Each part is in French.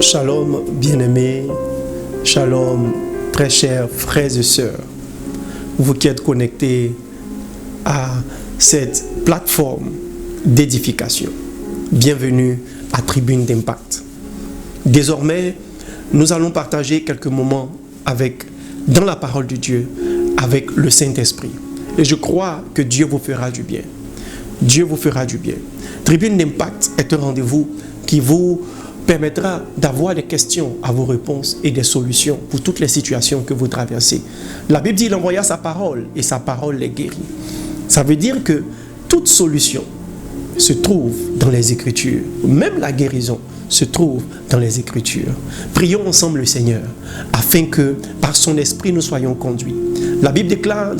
Shalom bien-aimés, shalom très chers frères et sœurs, vous qui êtes connectés à cette plateforme d'édification. Bienvenue à Tribune d'Impact. Désormais, nous allons partager quelques moments dans la parole de Dieu avec le Saint-Esprit. Et je crois que Dieu vous fera du bien. Dieu vous fera du bien. Tribune d'Impact est un rendez-vous qui vous permettra d'avoir des questions à vos réponses et des solutions pour toutes les situations que vous traversez. La Bible dit qu'il envoya sa parole et sa parole les guérit. Ça veut dire que toute solution se trouve dans les Écritures. Même la guérison se trouve dans les Écritures. Prions ensemble le Seigneur afin que par son esprit nous soyons conduits. La Bible déclare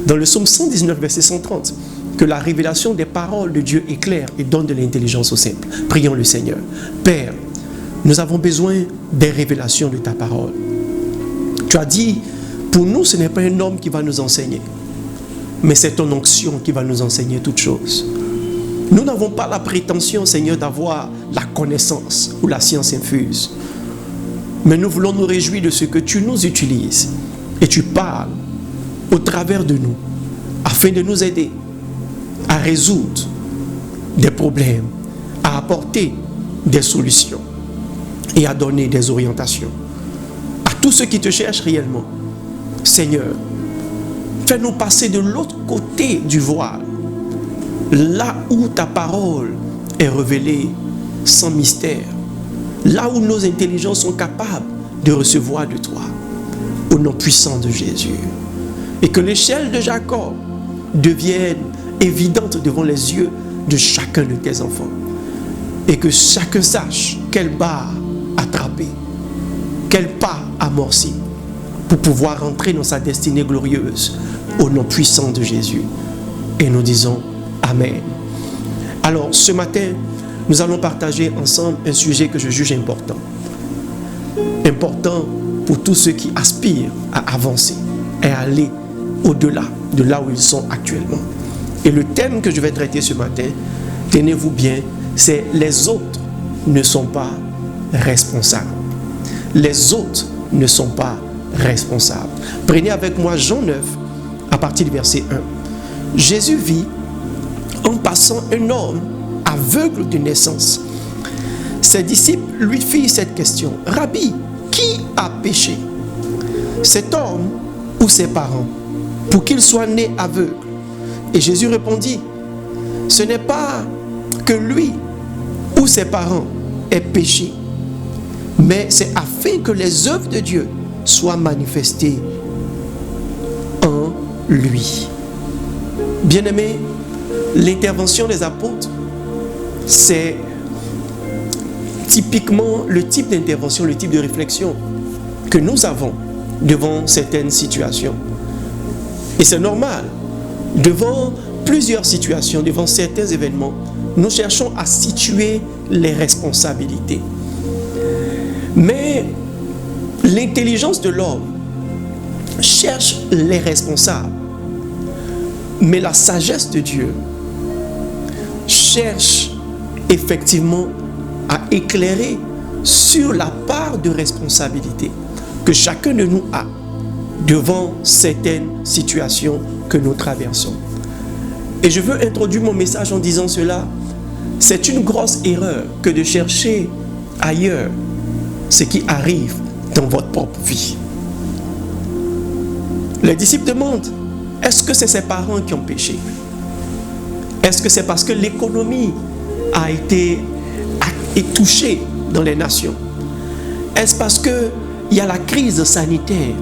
dans le psaume 119 verset 130 que la révélation des paroles de Dieu éclaire et donne de l'intelligence aux simples. Prions le Seigneur. Père, nous avons besoin des révélations de ta parole. Tu as dit, pour nous, ce n'est pas un homme qui va nous enseigner, mais c'est ton onction qui va nous enseigner toutes choses. Nous n'avons pas la prétention, Seigneur, d'avoir la connaissance ou la science infuse, mais nous voulons nous réjouir de ce que tu nous utilises et tu parles au travers de nous afin de nous aider à résoudre des problèmes, à apporter des solutions et à donner des orientations à tous ceux qui te cherchent réellement. Seigneur, fais-nous passer de l'autre côté du voile, là où ta parole est révélée sans mystère, là où nos intelligences sont capables de recevoir de toi, au nom puissant de Jésus. Et que l'échelle de Jacob devienne évidente devant les yeux de chacun de tes enfants. Et que chacun sache quelle barre attraper, quel pas amorcer pour pouvoir entrer dans sa destinée glorieuse au nom puissant de Jésus. Et nous disons Amen. Alors ce matin, nous allons partager ensemble un sujet que je juge important. Important pour tous ceux qui aspirent à avancer et à aller au-delà de là où ils sont actuellement. Et le thème que je vais traiter ce matin, tenez-vous bien, c'est les autres ne sont pas responsables. Les autres ne sont pas responsables. Prenez avec moi Jean 9, à partir du verset 1. Jésus vit en passant un homme aveugle de naissance. Ses disciples lui firent cette question. Rabbi, qui a péché? Cet homme ou ses parents, pour qu'il soit né aveugle? Et Jésus répondit, ce n'est pas que lui ou ses parents aient péché, mais c'est afin que les œuvres de Dieu soient manifestées en lui. Bien-aimés, l'intervention des apôtres, c'est typiquement le type d'intervention, le type de réflexion que nous avons devant certaines situations. Et c'est normal. Devant plusieurs situations, devant certains événements, nous cherchons à situer les responsabilités. Mais l'intelligence de l'homme cherche les responsables. Mais la sagesse de Dieu cherche effectivement à éclairer sur la part de responsabilité que chacun de nous a devant certaines situations que nous traversons. Et je veux introduire mon message en disant cela. C'est une grosse erreur que de chercher ailleurs ce qui arrive dans votre propre vie. Les disciples demandent, est-ce que c'est ses parents qui ont péché? Est-ce que c'est parce que l'économie est touchée dans les nations? Est-ce parce qu'il y a la crise sanitaire?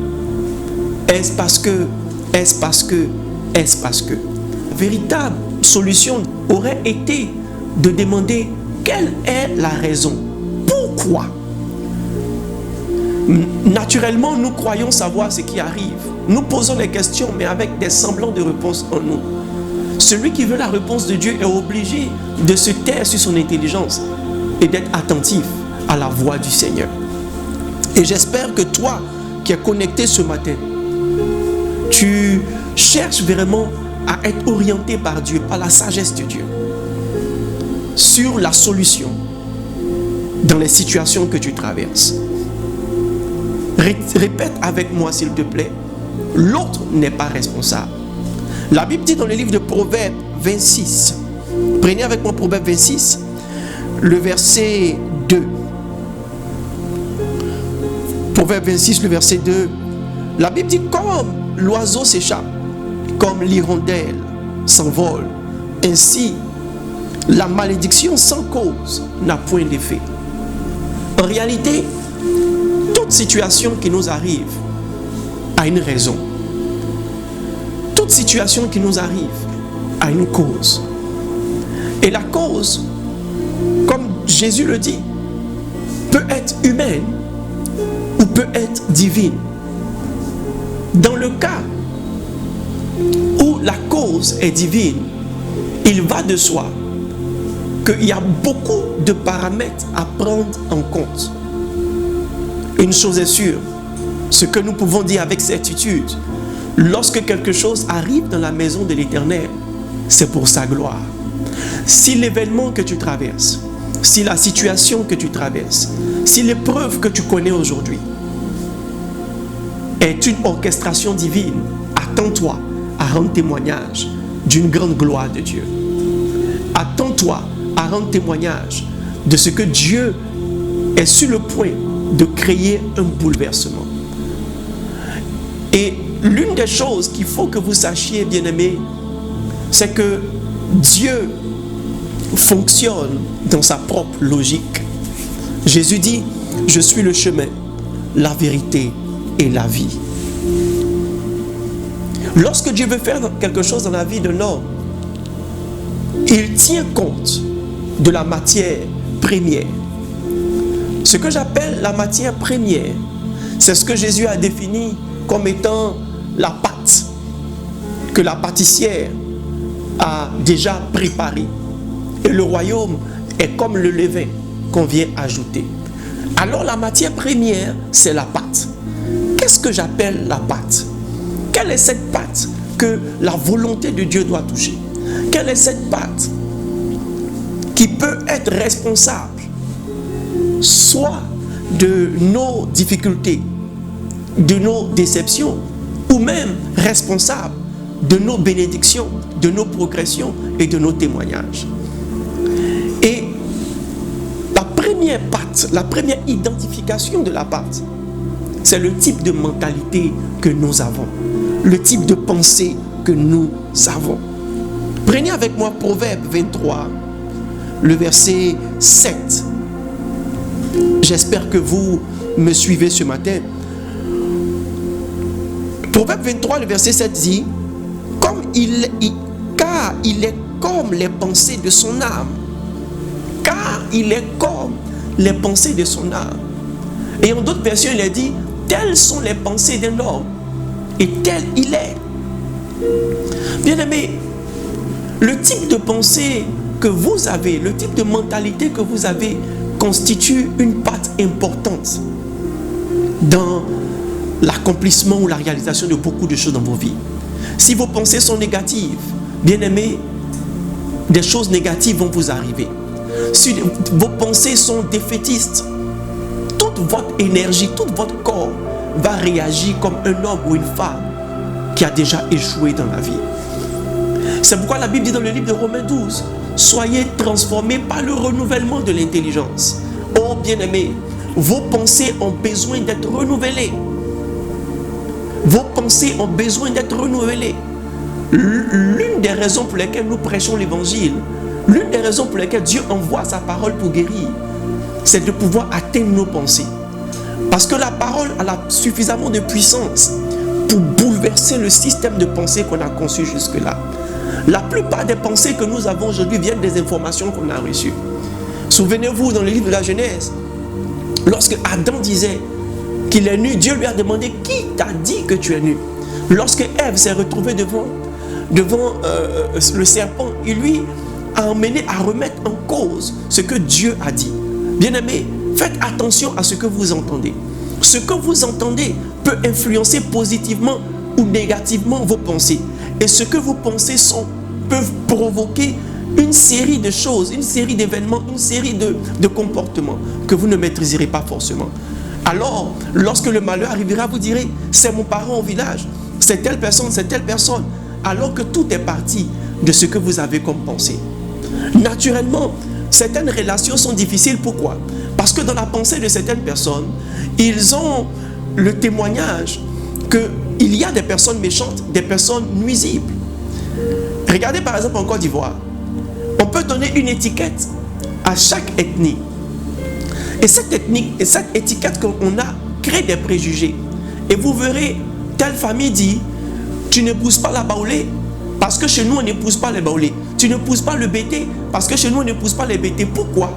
Est-ce parce que la véritable solution aurait été de demander quelle est la raison? Pourquoi? Naturellement, nous croyons savoir ce qui arrive. Nous posons des questions, mais avec des semblants de réponse en nous. Celui qui veut la réponse de Dieu est obligé de se taire sur son intelligence et d'être attentif à la voix du Seigneur. Et j'espère que toi qui es connecté ce matin, tu cherches vraiment à être orienté par Dieu, par la sagesse de Dieu, sur la solution dans les situations que tu traverses. Répète avec moi s'il te plaît, l'autre n'est pas responsable. La Bible dit dans le livre de Proverbes 26, prenez avec moi Proverbes 26, le verset 2. Proverbe 26, le verset 2. La Bible dit, comme l'oiseau s'échappe, comme l'hirondelle s'envole, ainsi la malédiction sans cause n'a point d'effet. En réalité, toute situation qui nous arrive a une raison. Toute situation qui nous arrive a une cause. Et la cause, comme Jésus le dit, peut être humaine ou peut être divine. Dans le cas où la cause est divine, il va de soi qu'il y a beaucoup de paramètres à prendre en compte. Une chose est sûre, ce que nous pouvons dire avec certitude, lorsque quelque chose arrive dans la maison de l'Éternel, c'est pour sa gloire. Si l'événement que tu traverses, si la situation que tu traverses, si l'épreuve que tu connais aujourd'hui est une orchestration divine, attends-toi à rendre témoignage d'une grande gloire de Dieu. Attends-toi à rendre témoignage de ce que Dieu est sur le point de créer un bouleversement. Et l'une des choses qu'il faut que vous sachiez, bien-aimés, c'est que Dieu fonctionne dans sa propre logique. Jésus dit, je suis le chemin, la vérité et la vie. Lorsque Dieu veut faire quelque chose dans la vie d'un homme, il tient compte de la matière première. Ce que j'appelle la matière première, c'est ce que Jésus a défini comme étant la pâte que la pâtissière a déjà préparée. Et le royaume est comme le levain qu'on vient ajouter. Alors la matière première, c'est la pâte. Qu'est-ce que j'appelle la pâte? Quelle est cette pâte que la volonté de Dieu doit toucher? Quelle est cette pâte qui peut être responsable soit de nos difficultés, de nos déceptions, ou même responsable de nos bénédictions, de nos progressions et de nos témoignages? Et la première pâte, la première identification de la pâte, c'est le type de mentalité que nous avons, le type de pensée que nous avons. Prenez avec moi Proverbe 23, le verset 7. J'espère que vous me suivez ce matin. Proverbe 23, le verset 7 dit, car il est comme les pensées de son âme. Car il est comme les pensées de son âme. Et en d'autres versions, il est dit, telles sont les pensées d'un homme, et tel il est. Bien-aimés, le type de pensée que vous avez, le type de mentalité que vous avez, constitue une part importante dans l'accomplissement ou la réalisation de beaucoup de choses dans vos vies. Si vos pensées sont négatives, bien-aimés, des choses négatives vont vous arriver. Si vos pensées sont défaitistes, toute votre énergie, tout votre corps va réagir comme un homme ou une femme qui a déjà échoué dans la vie. C'est pourquoi la Bible dit dans le livre de Romains 12, soyez transformés par le renouvellement de l'intelligence. Oh bien-aimés, vos pensées ont besoin d'être renouvelées. Vos pensées ont besoin d'être renouvelées. L'une des raisons pour lesquelles nous prêchons l'évangile, l'une des raisons pour lesquelles Dieu envoie sa parole pour guérir, c'est de pouvoir atteindre nos pensées. Parce que la parole a suffisamment de puissance pour bouleverser le système de pensée qu'on a conçu jusque-là. La plupart des pensées que nous avons aujourd'hui viennent des informations qu'on a reçues. Souvenez-vous, dans le livre de la Genèse, lorsque Adam disait qu'il est nu, Dieu lui a demandé, qui t'a dit que tu es nu? Lorsque Ève s'est retrouvée devant le serpent, il lui a emmené à remettre en cause ce que Dieu a dit. Bien-aimés, faites attention à ce que vous entendez. Ce que vous entendez peut influencer positivement ou négativement vos pensées. Et ce que vos pensées peuvent provoquer une série de choses, une série d'événements, une série de comportements que vous ne maîtriserez pas forcément. Alors, lorsque le malheur arrivera, vous direz, c'est mon parent au village, c'est telle personne, alors que tout est parti de ce que vous avez comme pensée. Naturellement, certaines relations sont difficiles. Pourquoi? Parce que dans la pensée de certaines personnes, ils ont le témoignage qu'il y a des personnes méchantes, des personnes nuisibles. Regardez par exemple en Côte d'Ivoire, on peut donner une étiquette à chaque ethnie. Et cette étiquette qu'on a crée des préjugés. Et vous verrez, telle famille dit, tu n'épouses pas la baoulé parce que chez nous on n'épouse pas les baoulés. Tu n'épouses pas le bété parce que chez nous on n'épouse pas les bétés. Pourquoi?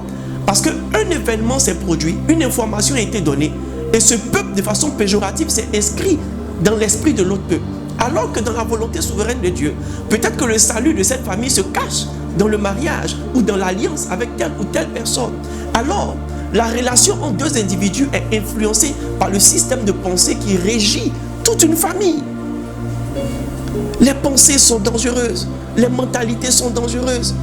Parce qu'un événement s'est produit, une information a été donnée et ce peuple de façon péjorative s'est inscrit dans l'esprit de l'autre peuple. Alors que dans la volonté souveraine de Dieu, peut-être que le salut de cette famille se cache dans le mariage ou dans l'alliance avec telle ou telle personne. Alors, la relation entre deux individus est influencée par le système de pensée qui régit toute une famille. Les pensées sont dangereuses, les mentalités sont dangereuses.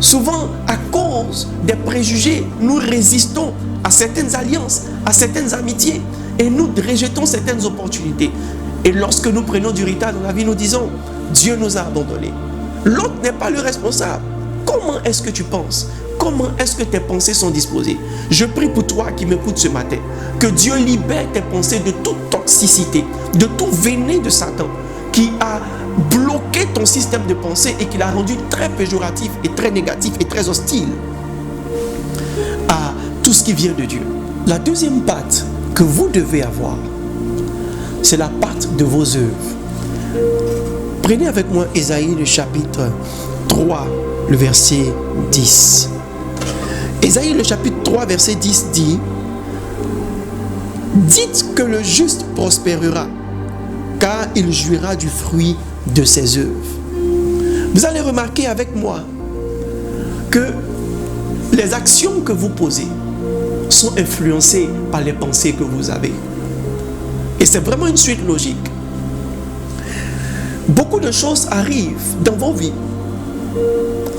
Souvent, à cause des préjugés, nous résistons à certaines alliances, à certaines amitiés et nous rejetons certaines opportunités. Et lorsque nous prenons du retard dans la vie, nous disons, Dieu nous a abandonnés. L'autre n'est pas le responsable. Comment est-ce que tu penses? Comment est-ce que tes pensées sont disposées? Je prie pour toi qui m'écoutes ce matin, que Dieu libère tes pensées de toute toxicité, de tout venin de Satan qui a bloqué ton système de pensée et qui l'a rendu très péjoratif et très négatif et très hostile à tout ce qui vient de Dieu. La deuxième patte que vous devez avoir, c'est la patte de vos œuvres. Prenez avec moi Ésaïe le chapitre 3, le verset 10. Ésaïe le chapitre 3, verset 10 dit: dites que le juste prospérera, car il jouira du fruit de ses œuvres. Vous allez remarquer avec moi que les actions que vous posez sont influencées par les pensées que vous avez. Et c'est vraiment une suite logique. Beaucoup de choses arrivent dans vos vies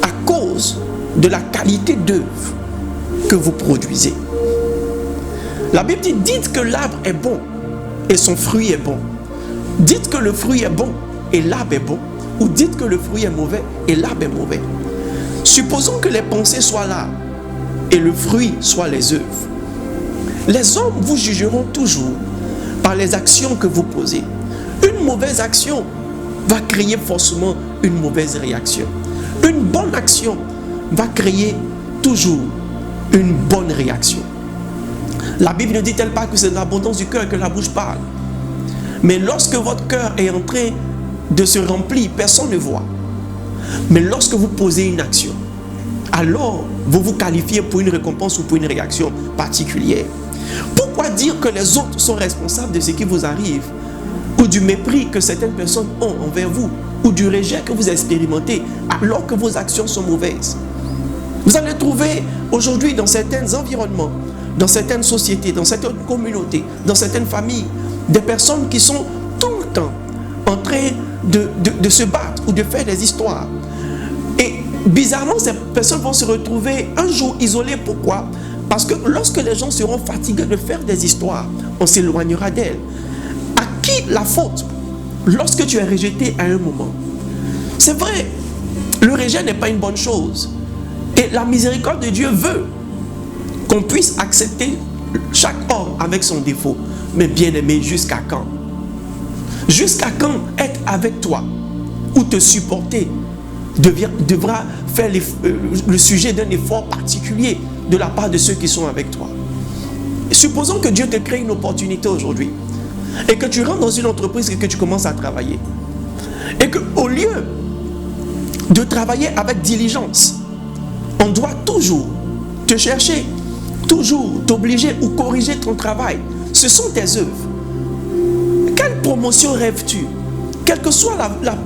à cause de la qualité d'œuvre que vous produisez. La Bible dit, dites que l'arbre est bon et son fruit est bon. Dites que le fruit est bon et l'arbre est bon. Ou dites que le fruit est mauvais et l'arbre est mauvais. Supposons que les pensées soient là et le fruit soit les œuvres. Les hommes vous jugeront toujours par les actions que vous posez. Une mauvaise action va créer forcément une mauvaise réaction. Une bonne action va créer toujours une bonne réaction. La Bible ne dit-elle pas que c'est de l'abondance du cœur que la bouche parle? Mais lorsque votre cœur est en train de se remplir, personne ne voit. Mais lorsque vous posez une action, alors vous vous qualifiez pour une récompense ou pour une réaction particulière. Pourquoi dire que les autres sont responsables de ce qui vous arrive, ou du mépris que certaines personnes ont envers vous, ou du rejet que vous expérimentez alors que vos actions sont mauvaises? Vous allez trouver aujourd'hui dans certains environnements, dans certaines sociétés, dans certaines communautés, dans certaines familles, des personnes qui sont tout le temps en train de se battre ou de faire des histoires. Et bizarrement, ces personnes vont se retrouver un jour isolées. Pourquoi? Parce que lorsque les gens seront fatigués de faire des histoires, on s'éloignera d'elles. À qui la faute? Lorsque tu es rejeté à un moment. C'est vrai, le rejet n'est pas une bonne chose. Et la miséricorde de Dieu veut qu'on puisse accepter chaque homme avec son défaut. Mais bien aimé, jusqu'à quand? Jusqu'à quand être avec toi ou te supporter devra faire le sujet d'un effort particulier de la part de ceux qui sont avec toi? Supposons que Dieu te crée une opportunité aujourd'hui et que tu rentres dans une entreprise et que tu commences à travailler. Et qu'au lieu de travailler avec diligence, on doit toujours te chercher, toujours t'obliger ou corriger ton travail. Ce sont tes œuvres. Quelle promotion rêves-tu? Quel que soit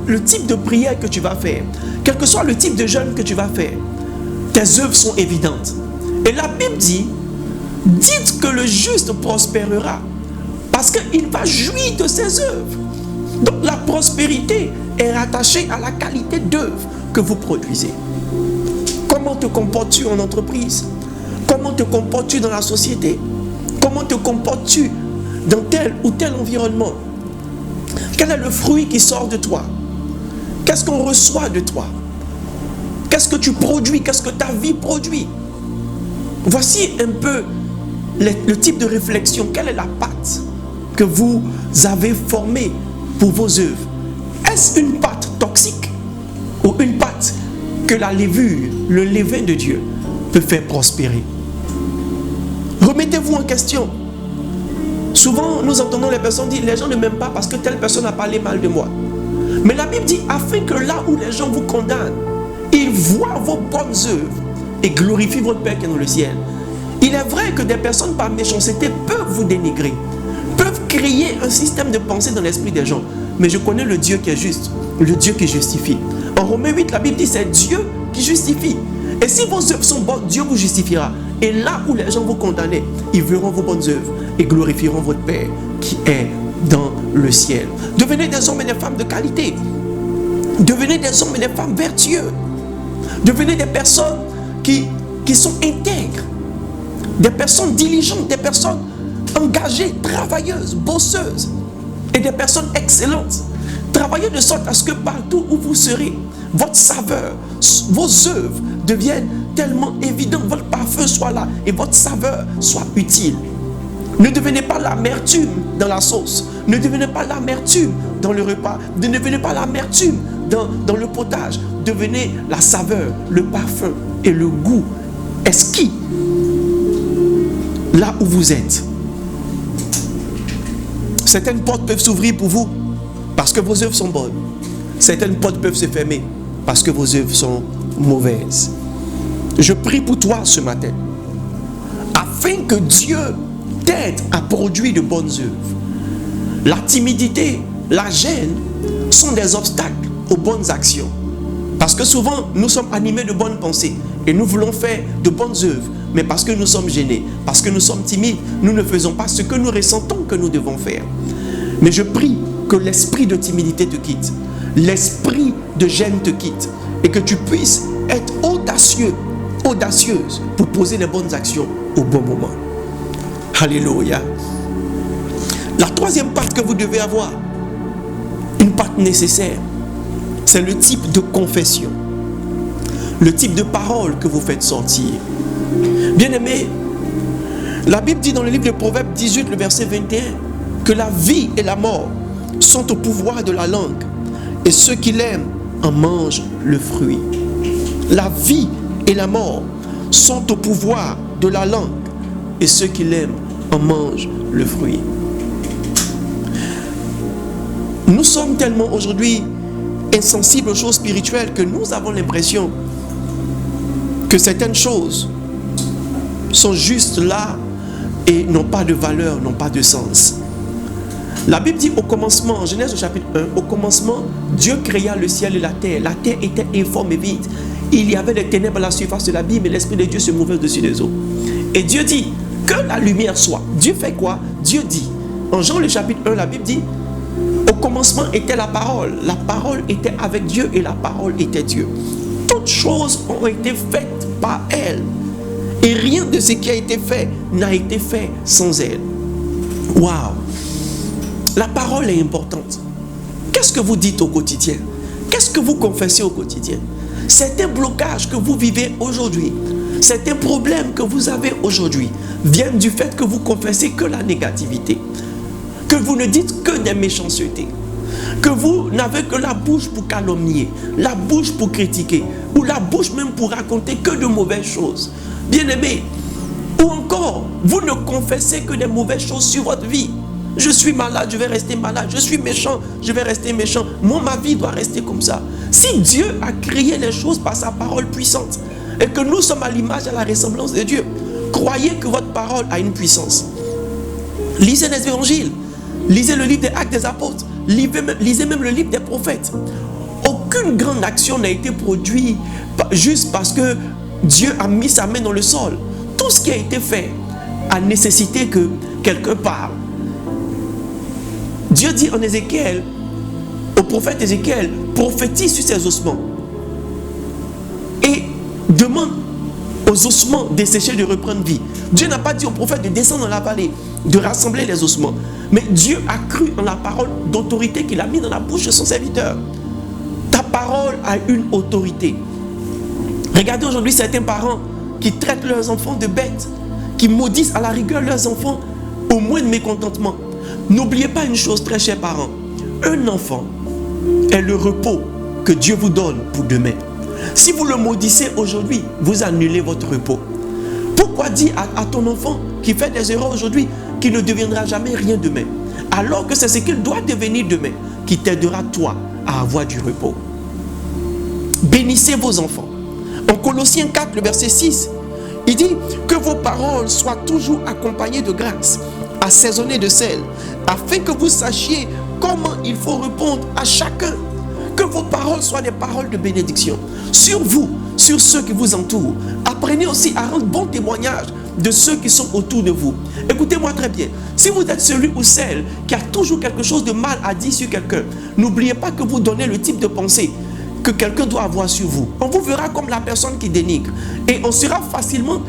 le type de prière que tu vas faire, quel que soit le type de jeûne que tu vas faire, tes œuvres sont évidentes. Et la Bible dit, dites que le juste prospérera, parce qu'il va jouir de ses œuvres. Donc la prospérité est rattachée à la qualité d'œuvre que vous produisez. Comment te comportes-tu en entreprise? Comment te comportes-tu dans la société? Comment te comportes-tu dans tel ou tel environnement? Quel est le fruit qui sort de toi? Qu'est-ce qu'on reçoit de toi? Qu'est-ce que tu produis? Qu'est-ce que ta vie produit? Voici un peu le type de réflexion. Quelle est la pâte que vous avez formée pour vos œuvres? Est-ce une pâte toxique ou une pâte que la levure, le levain de Dieu peut faire prospérer? Remettez-vous en question. Souvent, nous entendons les personnes dire, les gens ne m'aiment pas parce que telle personne a parlé mal de moi. Mais la Bible dit, afin que là où les gens vous condamnent, ils voient vos bonnes œuvres et glorifient votre Père qui est dans le ciel. Il est vrai que des personnes par méchanceté peuvent vous dénigrer, peuvent créer un système de pensée dans l'esprit des gens. Mais je connais le Dieu qui est juste, le Dieu qui justifie. En Romains 8, la Bible dit, c'est Dieu qui justifie. Et si vos œuvres sont bonnes, Dieu vous justifiera. Et là où les gens vous condamnent, ils verront vos bonnes œuvres et glorifieront votre Père qui est dans le ciel. Devenez des hommes et des femmes de qualité. Devenez des hommes et des femmes vertueux. Devenez des personnes qui sont intègres. Des personnes diligentes, des personnes engagées, travailleuses, bosseuses. Et des personnes excellentes. Travaillez de sorte à ce que partout où vous serez, votre saveur, vos œuvres deviennent tellement évidentes, votre parfum soit là et votre saveur soit utile. Ne devenez pas l'amertume dans la sauce. Ne devenez pas l'amertume dans le repas. Ne devenez pas l'amertume dans le potage. Devenez la saveur, le parfum et le goût exquis là où vous êtes. Certaines portes peuvent s'ouvrir pour vous parce que vos œuvres sont bonnes. Certaines portes peuvent se fermer parce que vos œuvres sont mauvaises. Je prie pour toi ce matin afin que Dieu t'aide à produire de bonnes œuvres. La timidité, la gêne sont des obstacles aux bonnes actions. Parce que souvent, nous sommes animés de bonnes pensées et nous voulons faire de bonnes œuvres. Mais parce que nous sommes gênés, parce que nous sommes timides, nous ne faisons pas ce que nous ressentons que nous devons faire. Mais je prie que l'esprit de timidité te quitte, l'esprit de gêne te quitte et que tu puisses être audacieux, audacieuse pour poser les bonnes actions au bon moment. Alléluia. La troisième part que vous devez avoir, une part nécessaire, c'est le type de confession, le type de parole que vous faites sortir. Bien-aimés, la Bible dit dans le livre de Proverbes 18, le verset 21, que la vie et la mort sont au pouvoir de la langue, et ceux qui l'aiment en mangent le fruit. La vie et la mort sont au pouvoir de la langue, et ceux qui l'aiment en mangent le fruit. Nous sommes tellement aujourd'hui insensibles aux choses spirituelles que nous avons l'impression que certaines choses sont juste là et n'ont pas de valeur, n'ont pas de sens. La Bible dit au commencement, en Genèse au chapitre 1, au commencement, Dieu créa le ciel et la terre. La terre était informe et vide. Il y avait des ténèbres à la surface de l'abîme et l'Esprit de Dieu se mouvait au-dessus des eaux. Et Dieu dit que la lumière soit. Dieu fait quoi? Dieu dit, en Jean le chapitre 1, la Bible dit, au commencement était la parole était avec Dieu et la parole était Dieu. Toutes choses ont été faites par elle. Et rien de ce qui a été fait n'a été fait sans elle. Waouh! La parole est importante. Qu'est-ce que vous dites au quotidien? Qu'est-ce que vous confessez au quotidien? Certains blocages que vous vivez aujourd'hui, certains problèmes que vous avez aujourd'hui viennent du fait que vous confessez que la négativité, que vous ne dites que des méchancetés, que vous n'avez que la bouche pour calomnier, la bouche pour critiquer, ou la bouche même pour raconter que de mauvaises choses. Bien-aimés, ou encore, vous ne confessez que des mauvaises choses sur votre vie. Je suis malade, je vais rester malade. Je suis méchant, je vais rester méchant. Moi, ma vie doit rester comme ça. Si Dieu a créé les choses par sa parole puissante et que nous sommes à l'image et à la ressemblance de Dieu, croyez que votre parole a une puissance. Lisez les évangiles, lisez le livre des Actes des Apôtres, lisez même le livre des prophètes. Aucune grande action n'a été produite juste parce que Dieu a mis sa main dans le sol. Tout ce qui a été fait a nécessité que quelqu'un parle. Dieu dit en Ézéchiel, au prophète Ézéchiel, prophétise sur ses ossements. Et demande aux ossements desséchés de reprendre vie. Dieu n'a pas dit au prophète de descendre dans la vallée, de rassembler les ossements. Mais Dieu a cru en la parole d'autorité qu'il a mis dans la bouche de son serviteur. Ta parole a une autorité. Regardez aujourd'hui certains parents qui traitent leurs enfants de bêtes, qui maudissent à la rigueur leurs enfants au moins de mécontentement. N'oubliez pas une chose, très chers parents. Un enfant est le repos que Dieu vous donne pour demain. Si vous le maudissez aujourd'hui, vous annulez votre repos. Pourquoi dire à ton enfant qui fait des erreurs aujourd'hui qu'il ne deviendra jamais rien demain, alors que c'est ce qu'il doit devenir demain qui t'aidera toi à avoir du repos? Bénissez vos enfants. En Colossiens 4, le verset 6, il dit que vos paroles soient toujours accompagnées de grâce, assaisonnées de sel, afin que vous sachiez comment il faut répondre à chacun. Que vos paroles soient des paroles de bénédiction sur vous, sur ceux qui vous entourent. Apprenez aussi à rendre bon témoignage de ceux qui sont autour de vous. Écoutez-moi très bien. Si vous êtes celui ou celle qui a toujours quelque chose de mal à dire sur quelqu'un, n'oubliez pas que vous donnez le type de pensée que quelqu'un doit avoir sur vous. On vous verra comme la personne qui dénigre. Et on sera facilement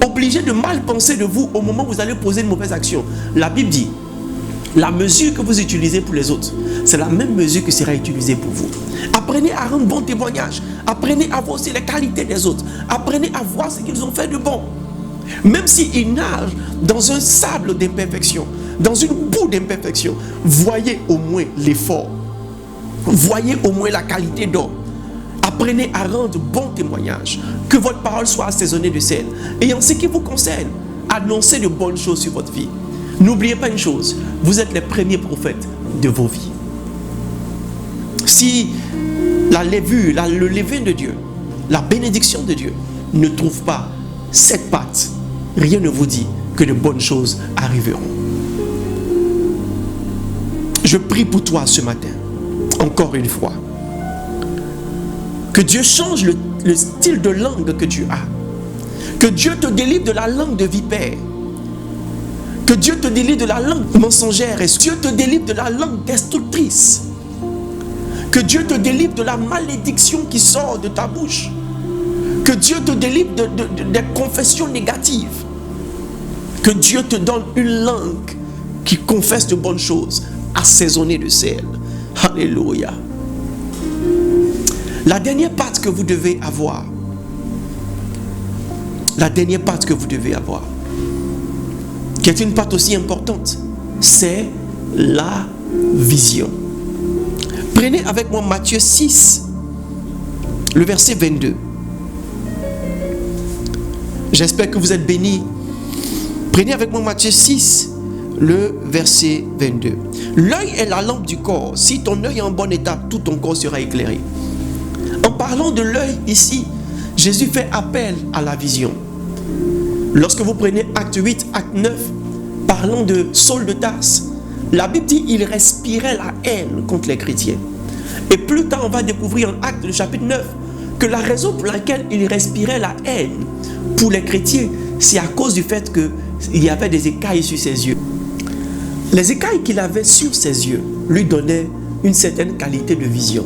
obligé de mal penser de vous au moment où vous allez poser une mauvaise action. La Bible dit, la mesure que vous utilisez pour les autres, c'est la même mesure qui sera utilisée pour vous. Apprenez à rendre bon témoignage. Apprenez à voir aussi les qualités des autres. Apprenez à voir ce qu'ils ont fait de bon. Même s'ils nagent dans un sable d'imperfection, dans une boue d'imperfection, voyez au moins l'effort. Voyez au moins la qualité d'homme. Apprenez à rendre bon témoignage. Que votre parole soit assaisonnée de sel. Et en ce qui vous concerne, annoncez de bonnes choses sur votre vie. N'oubliez pas une chose, vous êtes les premiers prophètes de vos vies. Si la levure, le levain de Dieu, la bénédiction de Dieu ne trouve pas cette patte, rien ne vous dit que de bonnes choses arriveront. Je prie pour toi ce matin, encore une fois, que Dieu change le style de langue que tu as, que Dieu te délivre de la langue de vipère, que Dieu te délivre de la langue mensongère et Dieu te délivre de la langue destructrice. Que Dieu te délivre de la malédiction qui sort de ta bouche. Que Dieu te délivre des confessions négatives. Que Dieu te donne une langue qui confesse de bonnes choses, assaisonnée de sel. Alléluia. La dernière part que vous devez avoir, qui est une part aussi importante, c'est la vision. Prenez avec moi Matthieu 6, le verset 22. J'espère que vous êtes bénis. Prenez avec moi Matthieu 6, le verset 22. L'œil est la lampe du corps. Si ton œil est en bon état, tout ton corps sera éclairé. En parlant de l'œil ici, Jésus fait appel à la vision. Lorsque vous prenez acte 8, acte 9, parlant de Saul de Tarse, la Bible dit qu'il respirait la haine contre les chrétiens. Et plus tard, on va découvrir en acte, le chapitre 9, que la raison pour laquelle il respirait la haine pour les chrétiens, c'est à cause du fait qu'il y avait des écailles sur ses yeux. Les écailles qu'il avait sur ses yeux lui donnaient une certaine qualité de vision,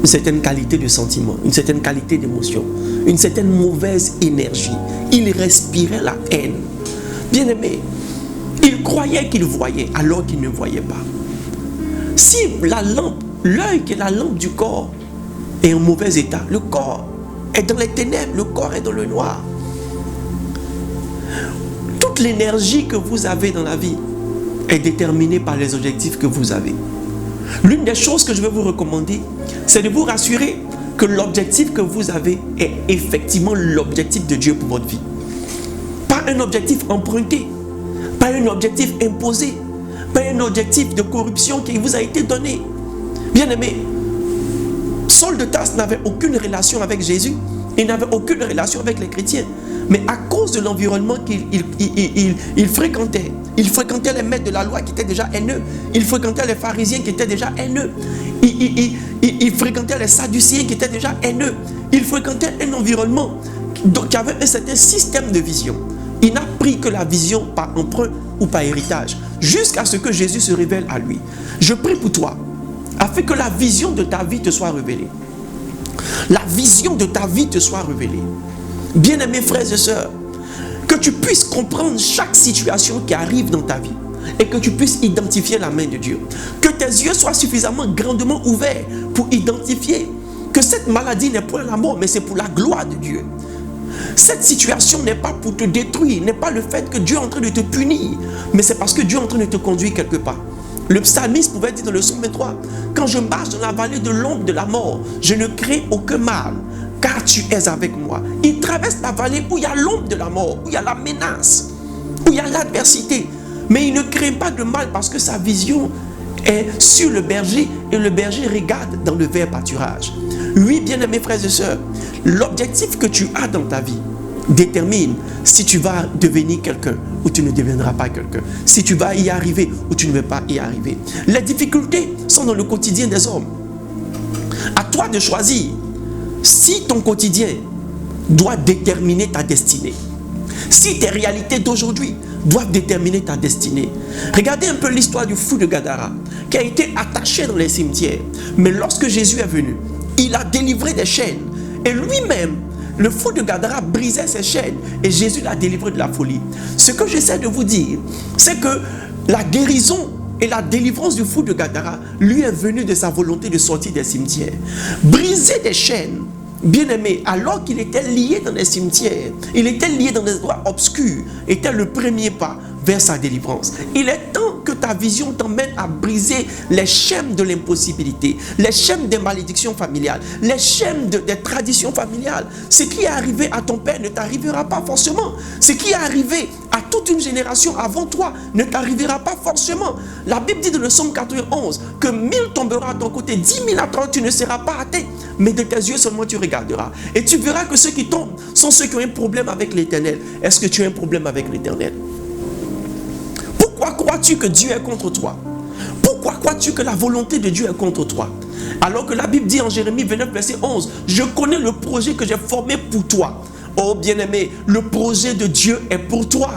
une certaine qualité de sentiment, une certaine qualité d'émotion, une certaine mauvaise énergie. Il respirait la haine. Bien-aimé, il croyait qu'il voyait alors qu'il ne voyait pas. Si la lampe, l'œil qui est la lampe du corps, est en mauvais état, le corps est dans les ténèbres, le corps est dans le noir. Toute l'énergie que vous avez dans la vie est déterminée par les objectifs que vous avez. L'une des choses que je vais vous recommander, c'est de vous rassurer que l'objectif que vous avez est effectivement l'objectif de Dieu pour votre vie. Pas un objectif emprunté, pas un objectif imposé, pas un objectif de corruption qui vous a été donné. Bien aimé, Saul de Tarse n'avait aucune relation avec Jésus, il n'avait aucune relation avec les chrétiens. Mais à cause de l'environnement qu'il fréquentait, il fréquentait les maîtres de la loi qui étaient déjà haineux, il fréquentait les pharisiens qui étaient déjà haineux, il fréquentait les sadducéens qui étaient déjà haineux, il fréquentait un environnement qui avait un certain système de vision. Il n'a pris que la vision par emprunt ou par héritage, jusqu'à ce que Jésus se révèle à lui. Je prie pour toi, afin que la vision de ta vie te soit révélée. la vision de ta vie te soit révélée. Bien-aimés frères et sœurs, que tu puisses comprendre chaque situation qui arrive dans ta vie et que tu puisses identifier la main de Dieu. Que tes yeux soient suffisamment grandement ouverts pour identifier que cette maladie n'est pas la mort, mais c'est pour la gloire de Dieu. Cette situation n'est pas pour te détruire, n'est pas le fait que Dieu est en train de te punir, mais c'est parce que Dieu est en train de te conduire quelque part. Le psalmiste pouvait dire dans le psaume 23, quand je marche dans la vallée de l'ombre de la mort, je ne crains aucun mal, car tu es avec moi. Il traverse la vallée où il y a l'ombre de la mort, où il y a la menace, où il y a l'adversité. Mais il ne craint pas de mal parce que sa vision est sur le berger et le berger regarde dans le vert pâturage. Oui, bien-aimés frères et sœurs, l'objectif que tu as dans ta vie détermine si tu vas devenir quelqu'un ou tu ne deviendras pas quelqu'un. Si tu vas y arriver ou tu ne vas pas y arriver. Les difficultés sont dans le quotidien des hommes. À toi de choisir si ton quotidien doit déterminer ta destinée. Si tes réalités d'aujourd'hui doivent déterminer ta destinée. Regardez un peu l'histoire du fou de Gadara qui a été attaché dans les cimetières. Mais lorsque Jésus est venu, il a délivré des chaînes. Et lui-même, le fou de Gadara brisait ses chaînes et Jésus l'a délivré de la folie. Ce que j'essaie de vous dire, c'est que la guérison et la délivrance du fou de Gadara lui est venue de sa volonté de sortir des cimetières. Briser des chaînes, bien aimé, alors qu'il était lié dans les cimetières, il était lié dans des endroits obscurs, était le premier pas vers sa délivrance. Il est temps que ta vision t'emmène à briser les chaînes de l'impossibilité, les chaînes des malédictions familiales, les chaînes des traditions familiales. Ce qui est arrivé à ton père ne t'arrivera pas forcément. Ce qui est arrivé à toute une génération avant toi ne t'arrivera pas forcément. La Bible dit dans le psaume 91 que 1000 tomberont à ton côté, 10 000 à toi, tu ne seras pas atteint. Mais de tes yeux seulement tu regarderas. Et tu verras que ceux qui tombent sont ceux qui ont un problème avec l'Éternel. Est-ce que tu as un problème avec l'Éternel? Pourquoi crois-tu que Dieu est contre toi? Pourquoi crois-tu que la volonté de Dieu est contre toi? Alors que la Bible dit en Jérémie 29, verset 11, je connais le projet que j'ai formé pour toi. Oh bien-aimé, le projet de Dieu est pour toi.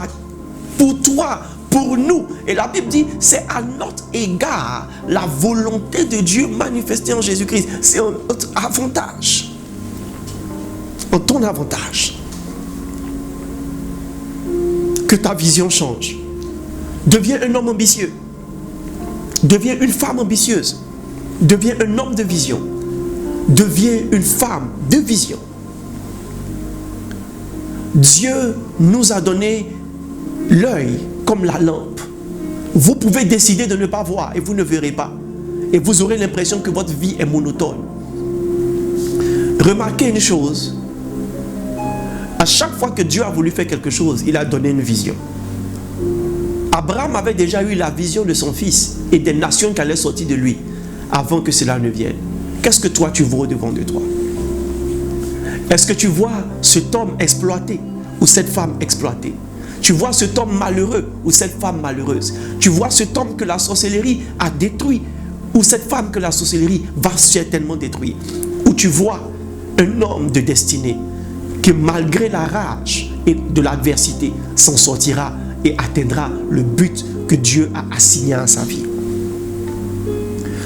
Pour toi, pour nous. Et la Bible dit, c'est à notre égard la volonté de Dieu manifestée en Jésus-Christ. C'est en notre avantage. En ton avantage. Que ta vision change. Deviens un homme ambitieux. Deviens une femme ambitieuse. Deviens un homme de vision. Deviens une femme de vision. Dieu nous a donné l'œil comme la lampe. Vous pouvez décider de ne pas voir et vous ne verrez pas. Et vous aurez l'impression que votre vie est monotone. Remarquez une chose. À chaque fois que Dieu a voulu faire quelque chose, il a donné une vision. Abraham avait déjà eu la vision de son fils et des nations qui allaient sortir de lui avant que cela ne vienne. Qu'est-ce que toi tu vois au-devant de toi? Est-ce que tu vois cet homme exploité ou cette femme exploitée? Tu vois cet homme malheureux ou cette femme malheureuse? Tu vois cet homme que la sorcellerie a détruit ou cette femme que la sorcellerie va certainement détruire? Ou tu vois un homme de destinée qui malgré la rage et de l'adversité s'en sortira et atteindra le but que Dieu a assigné à sa vie.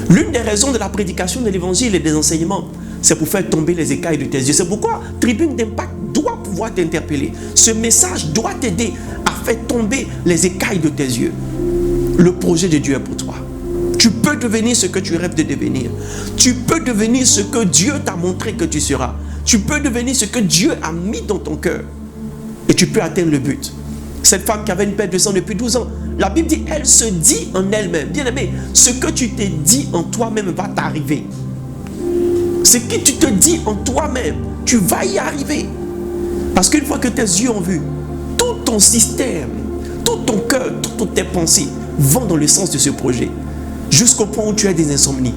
L'une des raisons de la prédication de l'évangile et des enseignements, c'est pour faire tomber les écailles de tes yeux. C'est pourquoi Tribune d'Impact doit pouvoir t'interpeller. Ce message doit t'aider à faire tomber les écailles de tes yeux. Le projet de Dieu est pour toi. Tu peux devenir ce que tu rêves de devenir. Tu peux devenir ce que Dieu t'a montré que tu seras. Tu peux devenir ce que Dieu a mis dans ton cœur. Et tu peux atteindre le but. Cette femme qui avait une perte de sang depuis 12 ans, la Bible dit, elle se dit en elle-même. Bien aimé, ce que tu t'es dit en toi-même va t'arriver. Ce que tu te dis en toi-même, tu vas y arriver. Parce qu'une fois que tes yeux ont vu, tout ton système, tout ton cœur, toutes tes pensées vont dans le sens de ce projet. Jusqu'au point où tu as des insomnies.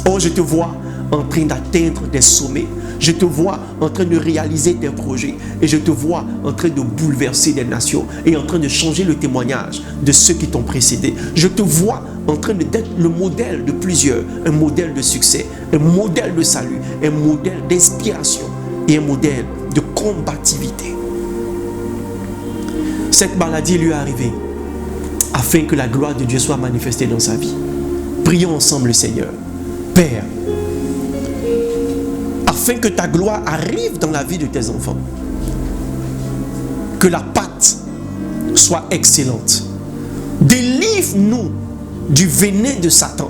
Oh, je te vois en train d'atteindre des sommets. Je te vois en train de réaliser tes projets. Et je te vois en train de bouleverser des nations. Et en train de changer le témoignage de ceux qui t'ont précédé. Je te vois en train d'être le modèle de plusieurs. Un modèle de succès. Un modèle de salut. Un modèle d'inspiration. Et un modèle de combativité. Cette maladie lui est arrivée afin que la gloire de Dieu soit manifestée dans sa vie. Prions ensemble le Seigneur. Père, afin que ta gloire arrive dans la vie de tes enfants. Que la pâte soit excellente. Délivre-nous du venin de Satan.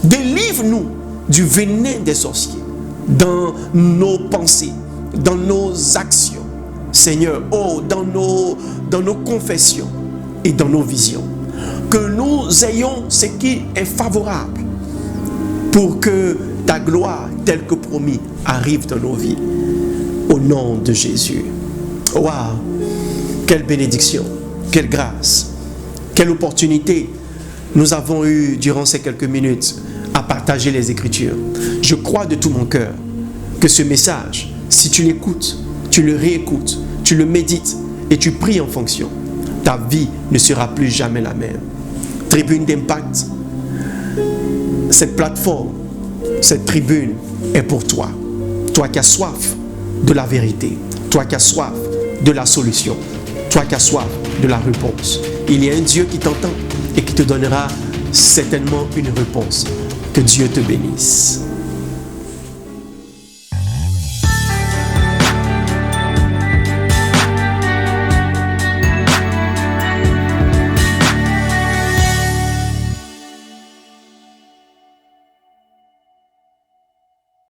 Délivre-nous du venin des sorciers dans nos pensées, dans nos actions, Seigneur, dans nos confessions et dans nos visions. Que nous ayons ce qui est favorable pour que ta gloire, telle que promis, arrive dans nos vies. Au nom de Jésus. Waouh! Quelle bénédiction, quelle grâce, quelle opportunité nous avons eue durant ces quelques minutes à partager les Écritures. Je crois de tout mon cœur que ce message, si tu l'écoutes, tu le réécoutes, tu le médites et tu pries en fonction, ta vie ne sera plus jamais la même. Tribune d'Impact, cette plateforme, cette tribune est pour toi. Toi qui as soif de la vérité, toi qui as soif de la solution, toi qui as soif de la réponse. Il y a un Dieu qui t'entend et qui te donnera certainement une réponse. Que Dieu te bénisse.